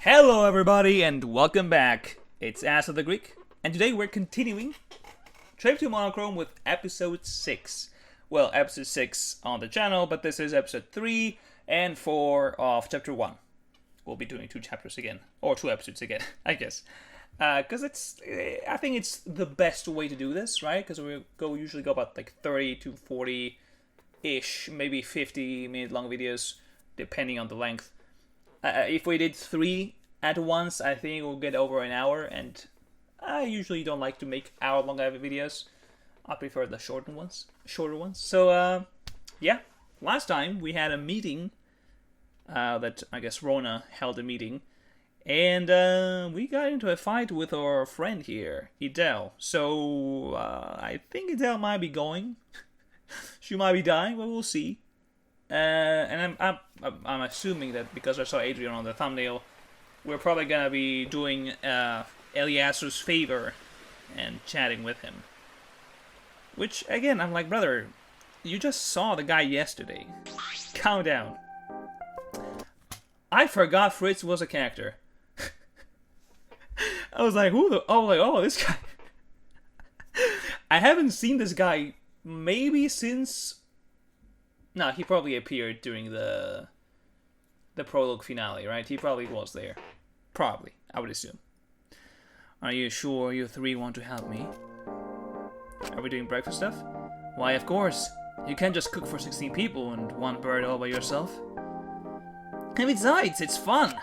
Hello everybody and welcome back. It's Ass of the Greek, and today we're continuing Trip to Monochrome with episode 6. Well, episode 6 on the channel, but this is episode 3 and 4 of chapter 1. We'll be doing 2 chapters again, or 2 episodes again, I guess. Because I think it's the best way to do this, right? Because we usually go about like 30 to 40-ish, maybe 50-minute long videos, depending on the length. If we did 3 at once, I think we'll get over an hour, and I usually don't like to make hour-long videos. I prefer the shorter ones. So, yeah, last time we had a meeting that I guess Rona held a meeting, and we got into a fight with our friend here, Idel. So I think Idel might be going. She might be dying, but we'll see. And I'm assuming that because I saw Adrian on the thumbnail, we're probably gonna be doing Eliasur's favor and chatting with him. Which, again, I'm like, brother, you just saw the guy yesterday. Calm down. I forgot Fritz was a character. I was like, oh, this guy. I haven't seen this guy maybe since... No, he probably appeared during the prologue finale, right? He probably was there. Probably, I would assume. Are you sure you three want to help me? Are we doing breakfast stuff? Why, of course. You can't just cook for 16 people and one bird all by yourself. And besides, it's fun.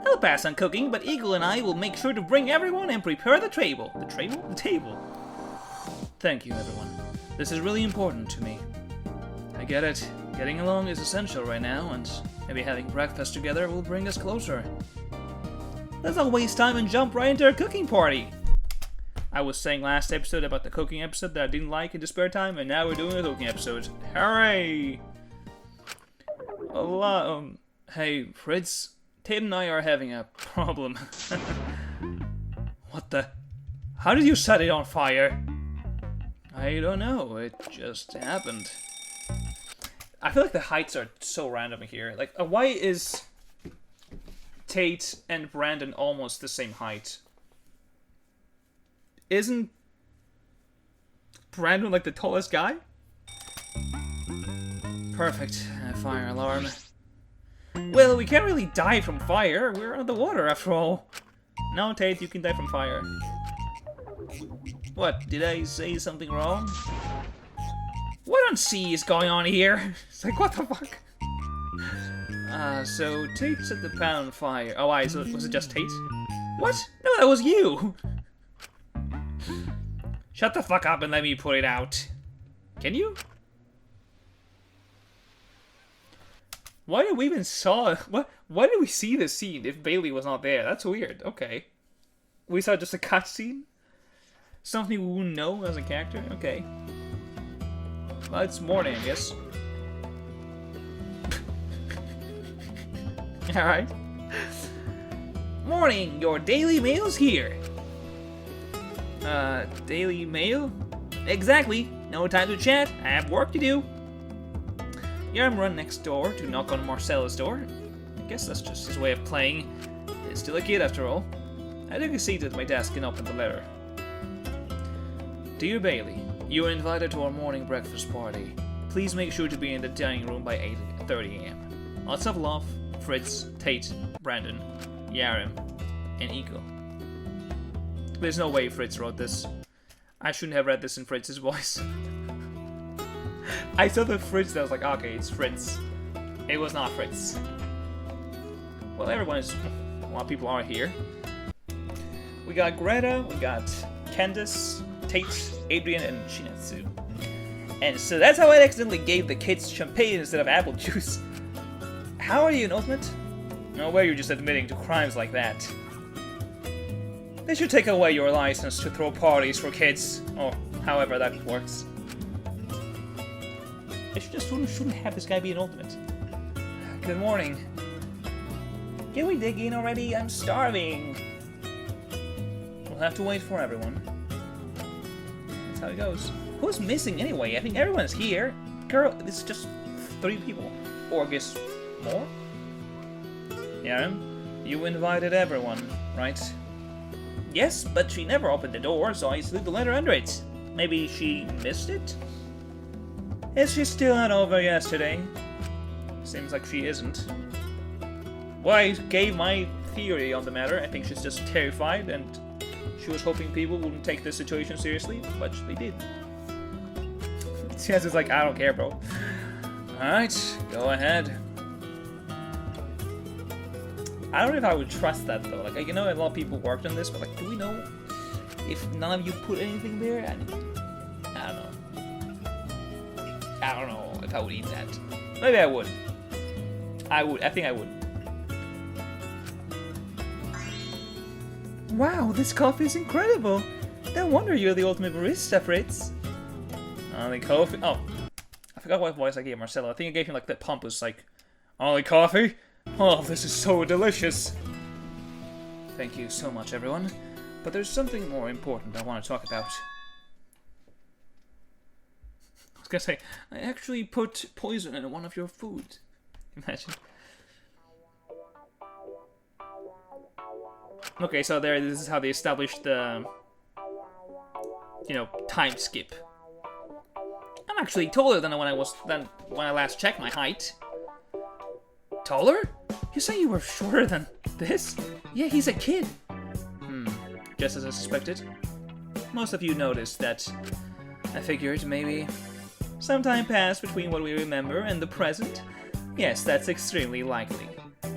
I'll pass on cooking, but Eagle and I will make sure to bring everyone and prepare the table. The table? The table. Thank you, everyone. This is really important to me. I get it. Getting along is essential right now, and maybe having breakfast together will bring us closer. Let's not waste time and jump right into our cooking party. I was saying last episode about the cooking episode that I didn't like in the spare time, and now we're doing a cooking episode. Hooray! Hey, Fritz, Tate and I are having a problem. What the? How did you set it on fire? I don't know, it just happened. I feel like the heights are so random here. Like, why is Tate and Brandon almost the same height? Isn't Brandon like the tallest guy? Perfect. Fire alarm. Well, we can't really die from fire. We're under the water after all. No, Tate, you can die from fire. What? Did I say something wrong? What on sea is going on here? It's like, what the fuck? So Tate set the pan on fire. Oh, why? So was it just Tate? What? No, that was you! Shut the fuck up and let me put it out. Can you? Why did we even saw... Why did we see this scene if Bailey was not there? That's weird. Okay. We saw just a cutscene? Something we wouldn't know as a character? Okay. Well, it's morning, I guess. Alright. Morning, your daily mail's here. Daily mail? Exactly. No time to chat. I have work to do. Yaram run next door to knock on Marcella's door. I guess that's just his way of playing. He's still a kid after all. I took a seat at my desk and opened the letter. Dear Bailey, you are invited to our morning breakfast party. Please make sure to be in the dining room by 8:30 a.m. Lots of love, Fritz, Tate, Brandon, Yaram, and Eagle. There's no way Fritz wrote this. I shouldn't have read this in Fritz's voice. I saw the Fritz that was like, okay, it's Fritz. It was not Fritz. Well, a lot of people are here. We got Greta, we got Candace, Tate, Adrian, and Shinatsu. And so that's how I accidentally gave the kids champagne instead of apple juice. How are you an ultimate? No way you're just admitting to crimes like that. They should take away your license to throw parties for kids, or however that works. They shouldn't have this guy be an ultimate. Good morning. Can we dig in already? I'm starving. We'll have to wait for everyone. That's how it goes. Who's missing anyway? I think everyone's here. Girl, it's just 3 people. Or I guess more? Yeah. You invited everyone, right? Yes, but she never opened the door, so I slid the letter under it. Maybe she missed it? Is she still not over yesterday? Seems like she isn't. Well, I gave my theory on the matter. I think she's just terrified, and she was hoping people wouldn't take the situation seriously, but they did. Chance is like, I don't care, bro. Alright, go ahead. I don't know if I would trust that, though. Like, you know, a lot of people worked on this, but, like, do we know if none of you put anything there? I don't know. I don't know if I would eat that. Maybe I would. I think I would. Wow, this coffee is incredible. No wonder you're the ultimate barista, Fritz. Only coffee. Oh, I forgot what voice I gave Marcelo. I think I gave him like that pompous, like, only coffee? Oh, this is so delicious. Thank you so much, everyone. But there's something more important I want to talk about. I was gonna say, I actually put poison in one of your food. Imagine. Okay, so this is how they established the, you know, time skip. I'm actually taller than when I last checked my height. Taller? You say you were shorter than this? Yeah, he's a kid. Just as I suspected. Most of you noticed that. I figured maybe some time passed between what we remember and the present. Yes, that's extremely likely.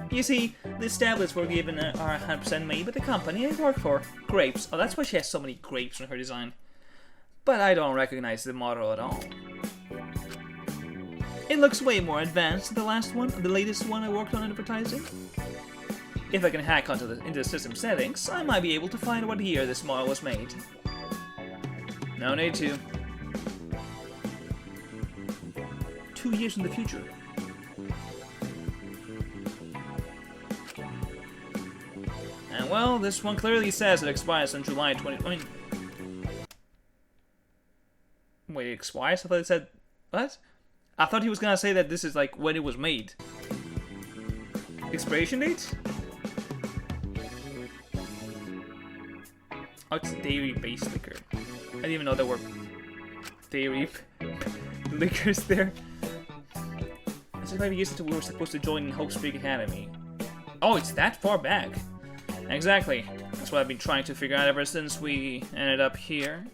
You see, these tablets were given are 100% made by the company I work for. Grapes. Oh, that's why she has so many grapes in her design. But I don't recognize the model at all. It looks way more advanced than the latest one I worked on advertising. If I can hack into the system settings, I might be able to find what year this model was made. No need to. 2 years in the future. And well, this one clearly says it expires on July 20... Wait, it expires? I thought it said... What? I thought he was gonna say that this is like when it was made. Expiration date? Oh, it's dairy-based liquor. I didn't even know there were dairy liquors there. This is maybe used to we were supposed to join Hope Speak Academy. Oh, it's that far back. Exactly. That's what I've been trying to figure out ever since we ended up here.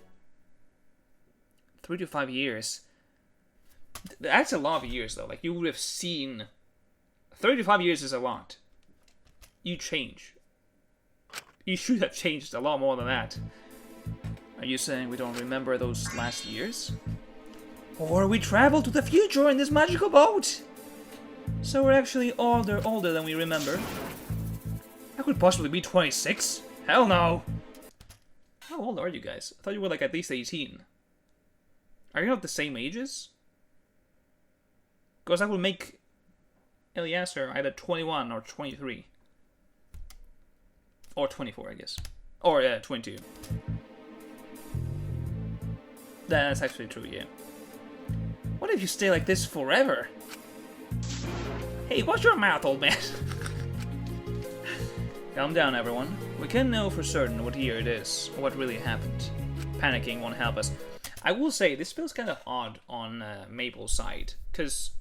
3 to 5 years. That's a lot of years, though. Like, you would have seen... 35 years is a lot. You change. You should have changed a lot more than that. Are you saying we don't remember those last years? Or we travel to the future in this magical boat? So we're actually older than we remember. I could possibly be 26? Hell no! How old are you guys? I thought you were like at least 18. Are you not the same ages? Because that would make Eliezer either 21 or 23. Or 24, I guess. Or, 22. That's actually true, yeah. What if you stay like this forever? Hey, watch your mouth, old man! Calm down, everyone. We can't know for certain what year it is, or what really happened. Panicking won't help us. I will say, this feels kind of odd on Maple's side, because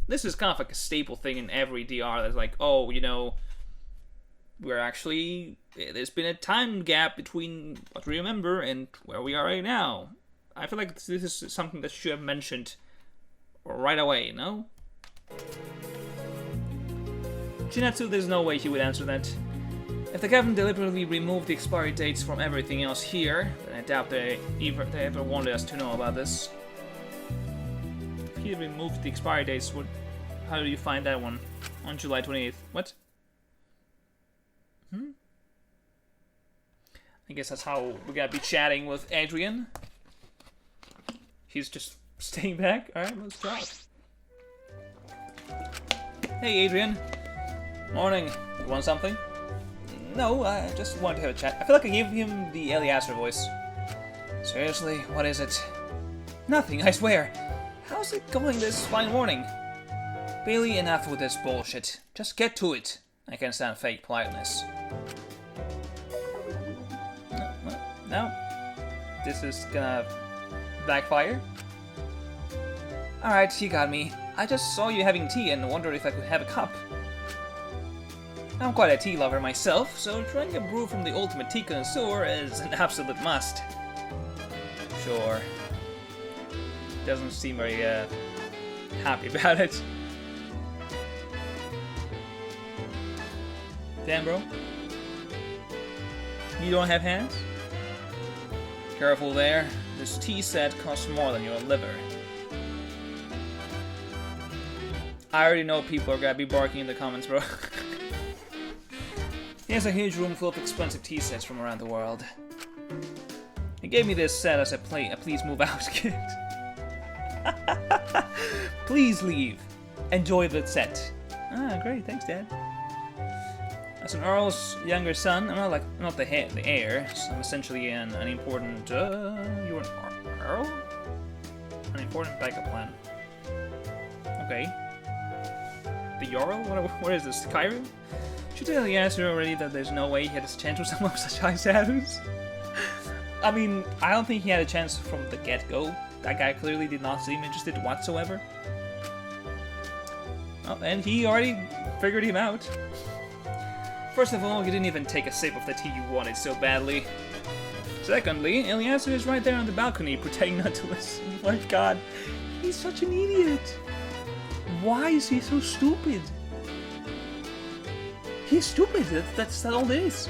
this is kind of like a staple thing in every DR that's like, oh, you know, we're actually, there's been a time gap between what we remember and where we are right now. I feel like this is something that should have mentioned right away, no? Chinatsu, there's no way he would answer that. If the captain deliberately removed the expiry dates from everything else here, then I doubt they ever wanted us to know about this. If he removed the expiry dates, how do you find that one? On July 28th. What? I guess that's how we're gonna be chatting with Adrian. He's just staying back. Alright, let's try it. Hey, Adrian. Morning. You want something? No, I just wanted to have a chat. I feel like I gave him the Eliezer voice. Seriously, what is it? Nothing, I swear. How's it going this fine morning? Bailey, enough with this bullshit. Just get to it. I can't stand fake politeness. No. This is gonna backfire. Alright, you got me. I just saw you having tea and wondered if I could have a cup. I'm quite a tea lover myself, so trying a brew from the ultimate tea connoisseur is an absolute must. Sure. Doesn't seem very happy about it. Damn, bro. You don't have hands? Careful there. This tea set costs more than your liver. I already know people are gonna be barking in the comments, bro. He has a huge room full of expensive tea sets from around the world. He gave me this set as a please move out gift. Please leave. Enjoy the set. Ah, great, thanks, Dad. As an Earl's younger son, I'm not the heir. So I'm essentially an important. You're an Earl? An important backup plan. Okay. The Jarl? What is this? Cairo? Should tell the answer already that there's no way he had a chance with someone of such high status. I mean, I don't think he had a chance from the get-go. That guy clearly did not seem interested whatsoever. Oh, and he already figured him out. First of all, you didn't even take a sip of the tea you wanted so badly. Secondly, Eliezer is right there on the balcony pretending not to listen. My god, he's such an idiot. Why is he so stupid? He's stupid, that's all it is.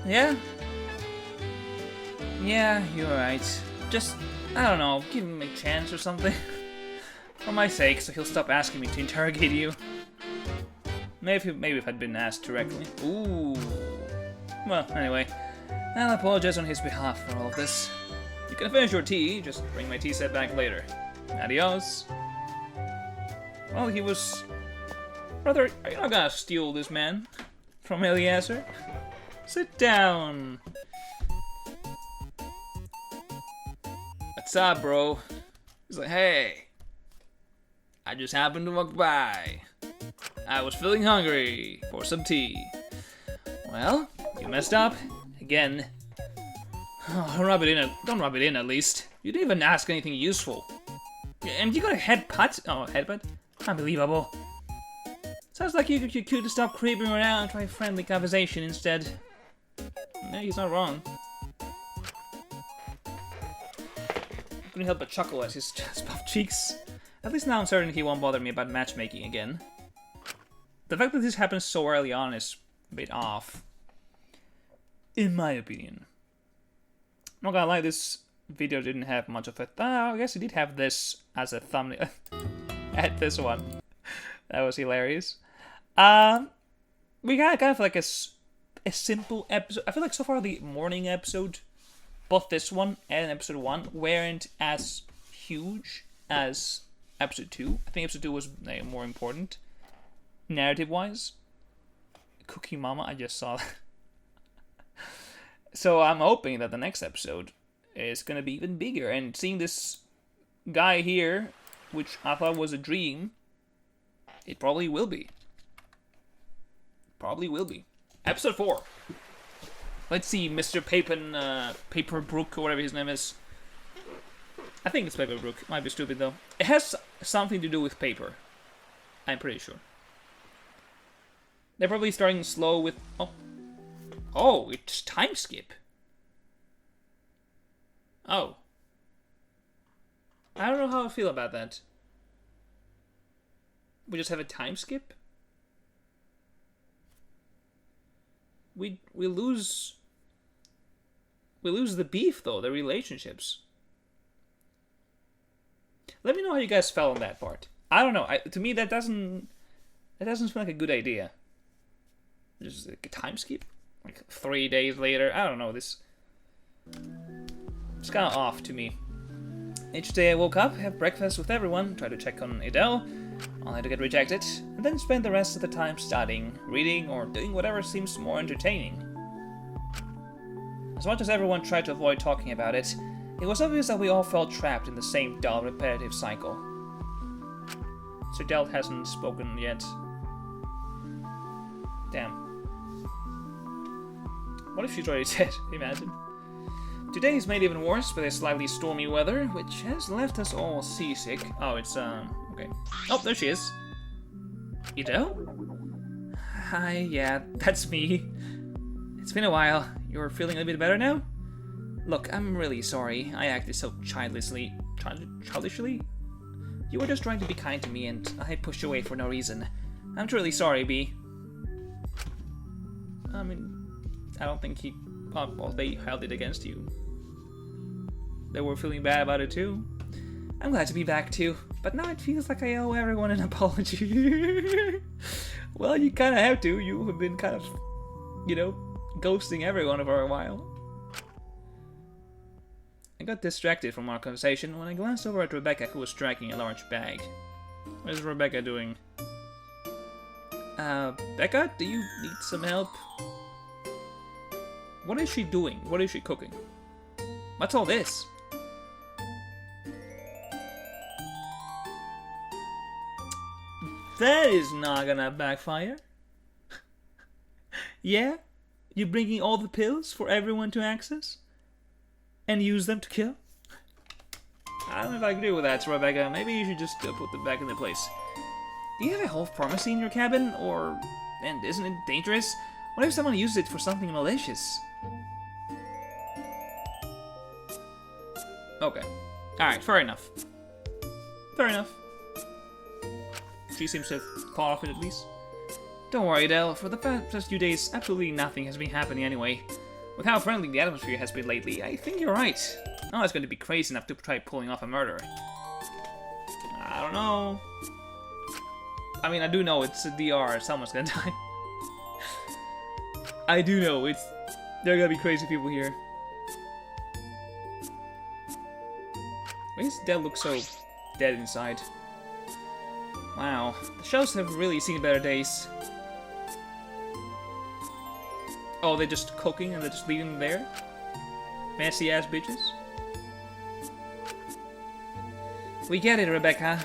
Yeah? Yeah, you're right. Just, I don't know, give him a chance or something. For my sake, so he'll stop asking me to interrogate you. Maybe if I'd been asked directly. Ooh. Well, anyway, I'll apologize on his behalf for all of this. You can finish your tea, just bring my tea set back later. Adios. Well, he was... Brother, are you not gonna steal this man from Eliezer? Sit down. What's up, bro? He's like, hey. I just happened to walk by. I was feeling hungry for some tea. Well, you messed up again. Oh, don't rub it in at least. You didn't even ask anything useful. And you got a headbutt? Oh, headbutt? Unbelievable. Sounds like you could stop creeping around and try friendly conversation instead. Yeah, he's not wrong. Couldn't help but chuckle at his puffed cheeks. At least now I'm certain he won't bother me about matchmaking again. The fact that this happens so early on is a bit off. In my opinion. I'm not gonna lie, this video didn't have much of a... I guess it did have this as a thumbnail. At this one. That was hilarious. We got kind of like a simple episode. I feel like so far the morning episode, both this one and episode 1, weren't as huge as episode 2. I think episode 2 was more important. Narrative-wise. Cookie Mama, I just saw that. So I'm hoping that the next episode is going to be even bigger. And seeing this guy here, which I thought was a dream, it probably will be. Probably will be. Episode 4. Let's see, Mr. Paperbrook, or whatever his name is. I think it's Paperbrook. Might be stupid, though. It has something to do with paper. I'm pretty sure. They're probably starting slow with... Oh, it's time skip. Oh. I don't know how I feel about that. We just have a time skip? We lose the beef, though, the relationships. Let me know how you guys felt on that part. I don't know. To me, that doesn't seem like a good idea. Just like a time skip? Like 3 days later? I don't know. It's kind of off to me. Each day I woke up, have breakfast with everyone, try to check on Adele, only to get rejected, and then spend the rest of the time studying, reading, or doing whatever seems more entertaining. As much as everyone tried to avoid talking about it, it was obvious that we all felt trapped in the same dull, repetitive cycle. Sir Delt hasn't spoken yet. Damn. What if she's already dead? Imagine. Today's made even worse with a slightly stormy weather, which has left us all seasick. Oh, it's, okay. Oh, there she is. Ido? Hi, yeah, that's me. It's been a while. You're feeling a bit better now? Look, I'm really sorry. I acted so childishly. You were just trying to be kind to me, and I pushed you away for no reason. I'm truly sorry, B. I mean, I don't think he... well, they held it against you. They were feeling bad about it too. I'm glad to be back too, but now it feels like I owe everyone an apology. Well, you kind of have to. You have been kind of, you know, ghosting everyone for a while. I got distracted from our conversation when I glanced over at Rebecca, who was tracking a large bag. What is Rebecca doing? Becca, do you need some help? What is she doing? What is she cooking? What's all this? That is not gonna backfire. Yeah? You bringing all the pills for everyone to access? And use them to kill? I don't know if I agree with that, Rebecca. Maybe you should just put them back in their place. Do you have a whole pharmacy in your cabin? Or... and isn't it dangerous? What if someone used it for something malicious? Okay. Alright, fair enough. Fair enough. She seems to have thought of it at least. Don't worry, Del. For the past few days, absolutely nothing has been happening anyway. With how friendly the atmosphere has been lately, I think you're right. No one's going to be crazy enough to try pulling off a murder. I don't know. I mean, I do know it's a DR. Someone's gonna die. I do know it's... there are gonna be crazy people here. Why does Del look so dead inside? Wow, the shows have really seen better days. Oh, they're just cooking and they're just leaving them there? Messy ass bitches. We get it, Rebecca.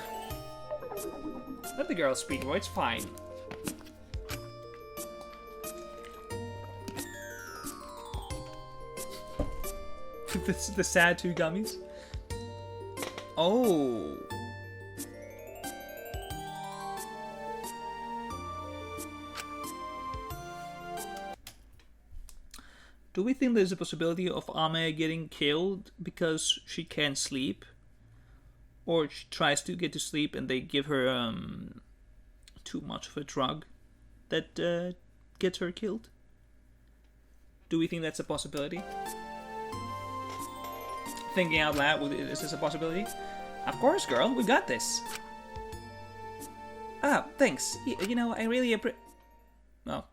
Let the girl speak, bro. It's fine. This is the sad two gummies. Oh. Do we think there's a possibility of Ame getting killed because she can't sleep? Or she tries to get to sleep and they give her too much of a drug that gets her killed? Do we think that's a possibility? Thinking out loud, is this a possibility? Of course, girl, we got this. Ah, thanks. You know, I really appreciate... Oh.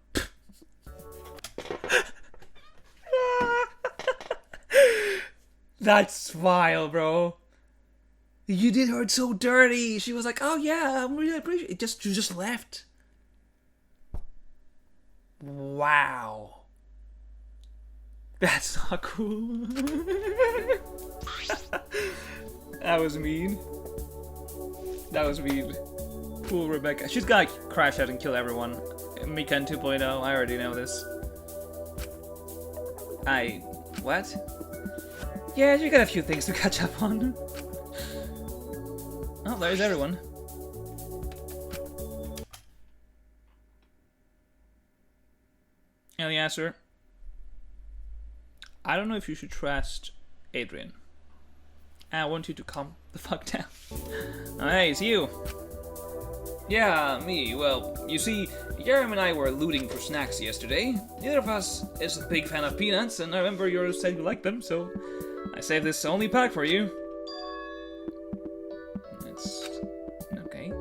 That's vile, bro. You did her so dirty. She was like, "Oh yeah, I'm really appreciate it." You just left. Wow. That's not cool. That was mean. That was mean. Cool, Rebecca. She's gonna crash out and kill everyone. Mikan 2.0. I already know this. What? Yeah, you got a few things to catch up on. Oh, there's everyone. Eliasser. I don't know if you should trust Adrian. I want you to calm the fuck down. Oh, hey, it's you. Yeah, me. Well, you see, Jeremy and I were looting for snacks yesterday. Neither of us is a big fan of peanuts, and I remember you said you liked them, so I saved this only pack for you. It's... okay.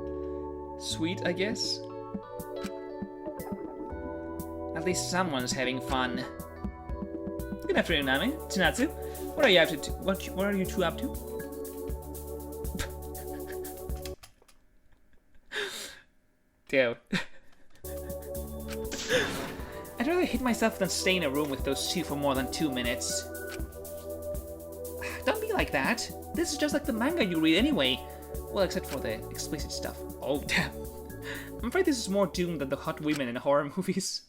Sweet, I guess. At least someone's having fun. Good afternoon, Nami. Tsunatsu. What are you up to? What are you two up to? Dude. I'd rather hit myself than stay in a room with those two for more than 2 minutes. Don't be like that. This is just like the manga you read anyway. Well, except for the explicit stuff. Oh, damn. I'm afraid this is more doomed than the hot women in horror movies.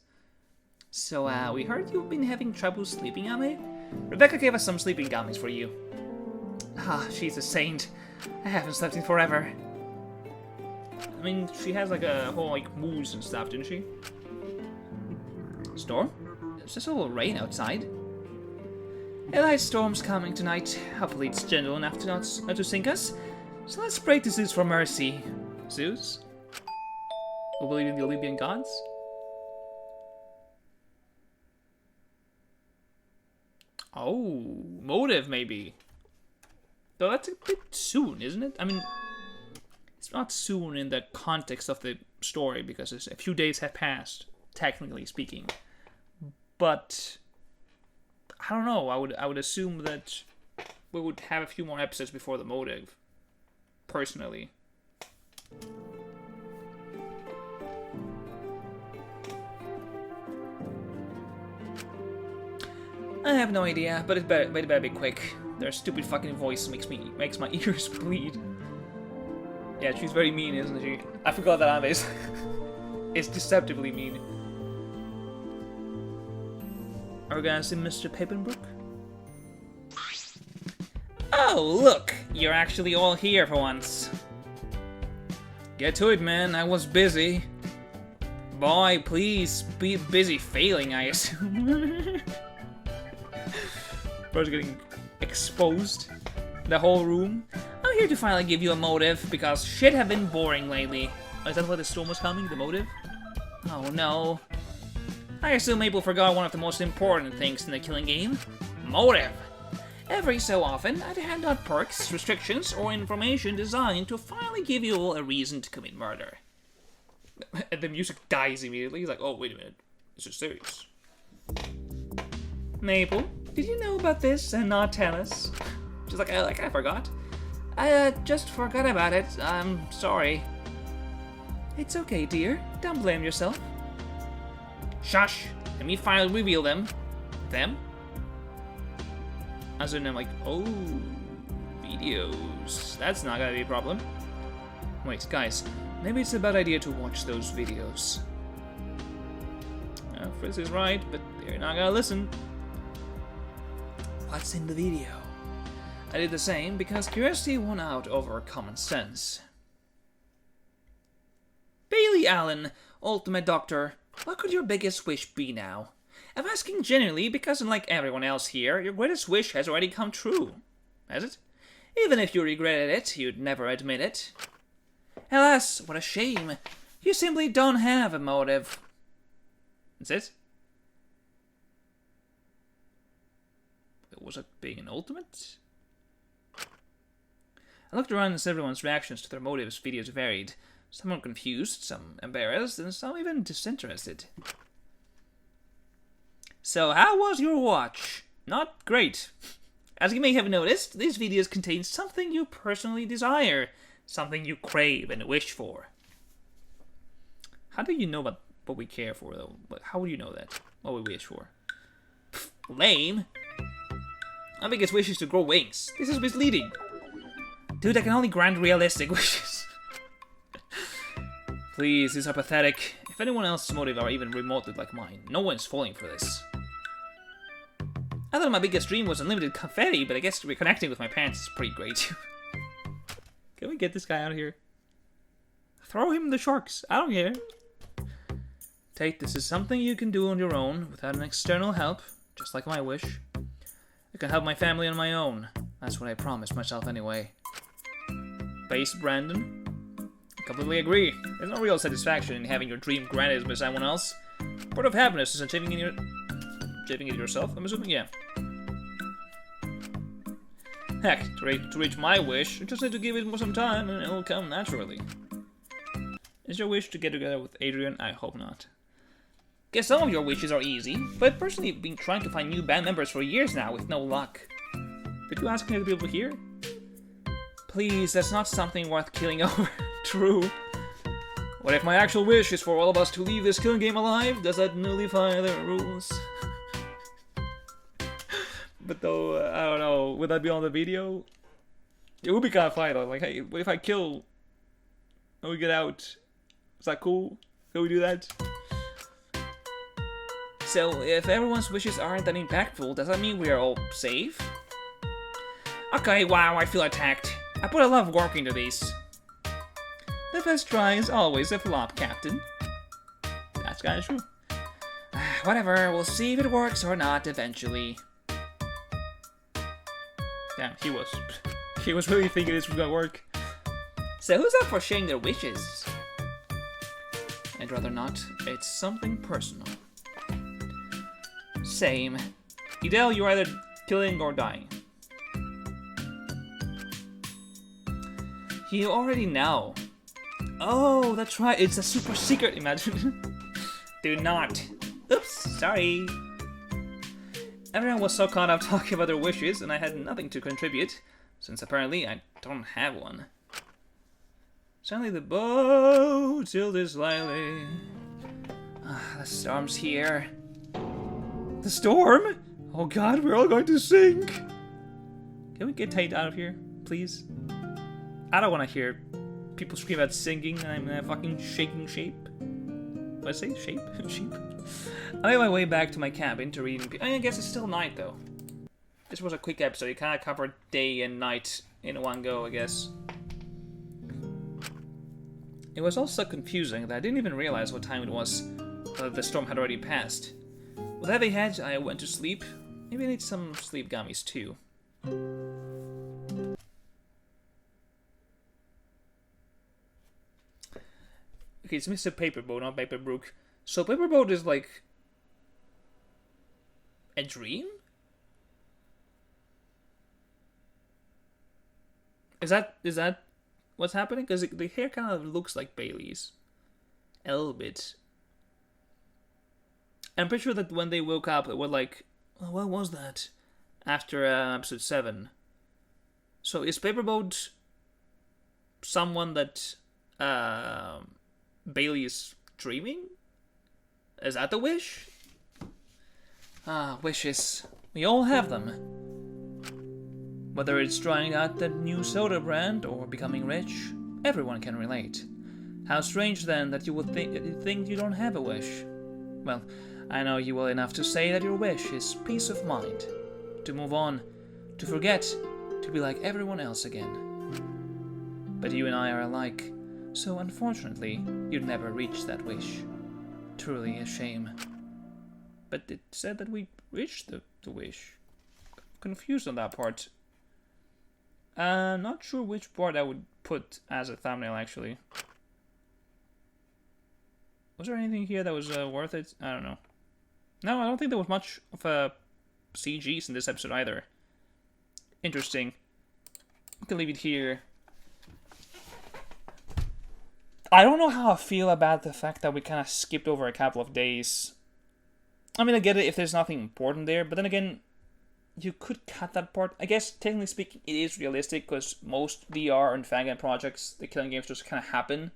So, we heard you've been having trouble sleeping, Ame? Rebecca gave us some sleeping gummies for you. Ah, she's a saint. I haven't slept in forever. I mean, she has like a whole like moves and stuff, didn't she? Storm? Is this all rain outside? A light storm's coming tonight. Hopefully it's gentle enough to not to sink us. So let's pray to Zeus for mercy. Zeus? Who believe in the Olympian gods? Oh, motive maybe. Though that's a bit soon, isn't it? I mean, it's not soon in the context of the story because a few days have passed, technically speaking. But I don't know. I would assume that we would have a few more episodes before the motive. Personally. I have no idea, but it better be quick. Their stupid fucking voice makes my ears bleed. Yeah, she's very mean, isn't she? I forgot that Ame is deceptively mean. Are we gonna see Mr. Papenbrook? Oh, look! You're actually all here for once. Get to it, man. I was busy. Boy, please be busy failing, I assume. Bro's getting exposed. The whole room. I'm here to finally give you a motive, because shit have been boring lately. Oh, is that why the storm was coming? The motive? Oh no. I assume Maple forgot one of the most important things in the killing game. Motive. Every so often, I'd hand out perks, restrictions, or information designed to finally give you all a reason to commit murder. And the music dies immediately. He's like, oh, wait a minute. This is serious. Maple, did you know about this and not tell us? She's like, I forgot. I just forgot about it. I'm sorry. It's okay, dear. Don't blame yourself. Shush! Let me finally reveal them. Them? As in, I'm like, oh, videos. That's not gonna be a problem. Wait, guys, maybe it's a bad idea to watch those videos. Frizz is right, but they're not gonna listen. What's in the video? I did the same because curiosity won out over common sense. Bailey Allen, Ultimate Doctor, what could your biggest wish be now? I'm asking genuinely because unlike everyone else here, your greatest wish has already come true. Has it? Even if you regretted it, you'd never admit it. Alas, what a shame. You simply don't have a motive. That's it? Was it being an ultimate? I looked around and everyone's reactions to their motives videos varied. Some were confused, some embarrassed, and some even disinterested. So how was your watch? Not great. As you may have noticed, these videos contain something you personally desire, something you crave and wish for. How do you know what we care for, though? How would you know that? What we wish for? Pfft, lame. My biggest wish is to grow wings. This is misleading. Dude, I can only grant realistic wishes. Please, these are pathetic. If anyone else's motives are even remotely like mine, no one's falling for this. I thought my biggest dream was unlimited confetti, but I guess reconnecting with my parents is pretty great. Can we get this guy out of here? Throw him the sharks. I don't care. Tate, this is something you can do on your own, without an external help, just like my wish. I can help my family on my own. That's what I promised myself anyway. Base Brandon? I completely agree. There's no real satisfaction in having your dream granted by someone else. Part of happiness is achieving it yourself, I'm assuming, yeah. Heck, to reach my wish, you just need to give it some time and it'll come naturally. Is your wish to get together with Adrian? I hope not. Guess some of your wishes are easy, but I've personally been trying to find new band members for years now with no luck. Did you ask any of the people here? Please, that's not something worth killing over. True. What if my actual wish is for all of us to leave this killing game alive? Does that nullify the rules? But though, I don't know, would that be on the video? It would be kind of funny though, like, hey, what if I kill... and we get out Is that cool? Can we do that? So, if everyone's wishes aren't that impactful, does that mean we are all safe? Okay, wow, I feel attacked. I put a lot of work into these. The first try is always a flop, Captain. That's kinda true. Whatever, we'll see if it works or not eventually. Damn, he was really thinking this was gonna work. So who's up for sharing their wishes? I'd rather not. It's something personal. Same. Idel, you're either killing or dying. You already know. Oh, that's right. It's a super secret. Imagine. Do not. Oops, sorry. Everyone was so caught up talking about their wishes, and I had nothing to contribute, since apparently I don't have one. Suddenly the boat tilted slightly. The storm's here. The storm? Oh god, we're all going to sink! Can we get Tate out of here, please? I don't want to hear people scream about sinking and I'm in a fucking shaking shape. What did I say? Shape? Sheep? I made my way back to my cabin to read. I guess it's still night though. This was a quick episode. It kind of covered day and night in one go, I guess. It was also confusing that I didn't even realize what time it was. The storm had already passed. With a heavy head, I went to sleep. Maybe I need some sleep gummies too. Okay, it's Mr. Paperboat, not Paperbrook. So Paperboat is like a dream? Is that what's happening? Because the hair kind of looks like Bailey's. A little bit. I'm pretty sure that when they woke up, it was like, oh, what was that? After episode 7. So is Paperboat someone that Bailey is dreaming? Is that the wish? Ah, wishes. We all have them. Whether it's trying out that new soda brand or becoming rich, everyone can relate. How strange then that you would think you don't have a wish. Well, I know you well enough to say that your wish is peace of mind. To move on, to forget, to be like everyone else again. But you and I are alike, so unfortunately, you'd never reach that wish. Truly a shame. But it said that we reached the wish. Confused on that part. Not sure which part I would put as a thumbnail, actually. Was there anything here that was worth it? I don't know. No, I don't think there was much of CGs in this episode either. Interesting. We can leave it here. I don't know how I feel about the fact that we kind of skipped over a couple of days. I mean, I get it if there's nothing important there, but then again, you could cut that part. I guess, technically speaking, it is realistic, because most VR and Fangan projects, the killing games just kind of happen.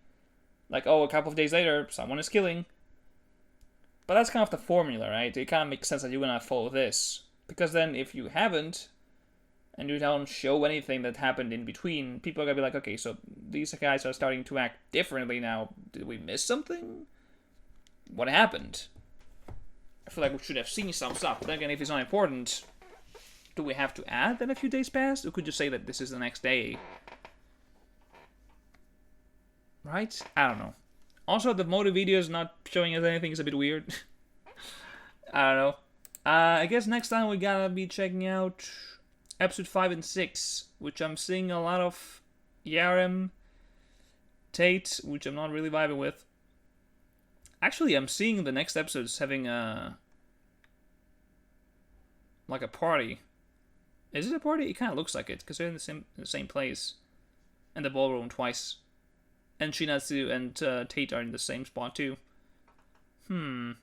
Like, oh, a couple of days later, someone is killing. But that's kind of the formula, right? It kind of makes sense that you're going to follow this. Because then, if you haven't, and you don't show anything that happened in between, people are going to be like, okay, so these guys are starting to act differently now. Did we miss something? What happened? I feel like we should have seen some stuff. But then again, if it's not important, do we have to add that a few days passed? Or could you say that this is the next day? Right? I don't know. Also, the motive video is not showing us anything. Is a bit weird. I don't know. I guess next time we gotta be checking out episode 5 and 6, which I'm seeing a lot of Yarem, Tate, which I'm not really vibing with. Actually, I'm seeing the next episodes having a like a party. Is it a party? It kind of looks like it, because they're in the same place, and the ballroom twice. And Shinatsu and Tate are in the same spot too. I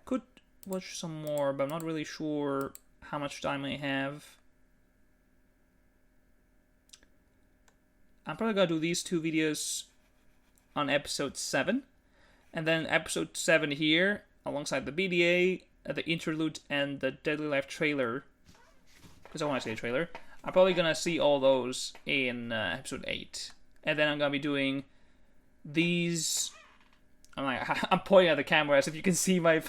could watch some more, but I'm not really sure how much time I have. I'm probably gonna do these 2 videos on episode 7. And then episode 7 here, alongside the BDA, the interlude, and the Deadly Life trailer. Because I want to see a trailer. I'm probably gonna see all those in episode 8. and then I'm gonna be doing these. I'm pointing at the camera as if you can see my.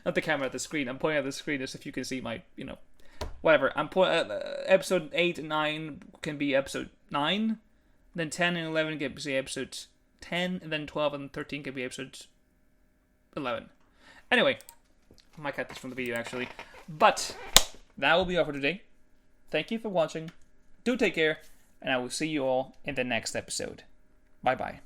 Not the camera at the screen. I'm pointing at the screen as if you can see my, whatever. I'm episode 8 and 9 can be episode 9, then 10 and 11 can be episode 10, and then 12 and 13 can be episode 11. Anyway, I might cut this from the video actually, but that will be all for today. Thank you for watching. Do take care, and I will see you all in the next episode. Bye bye.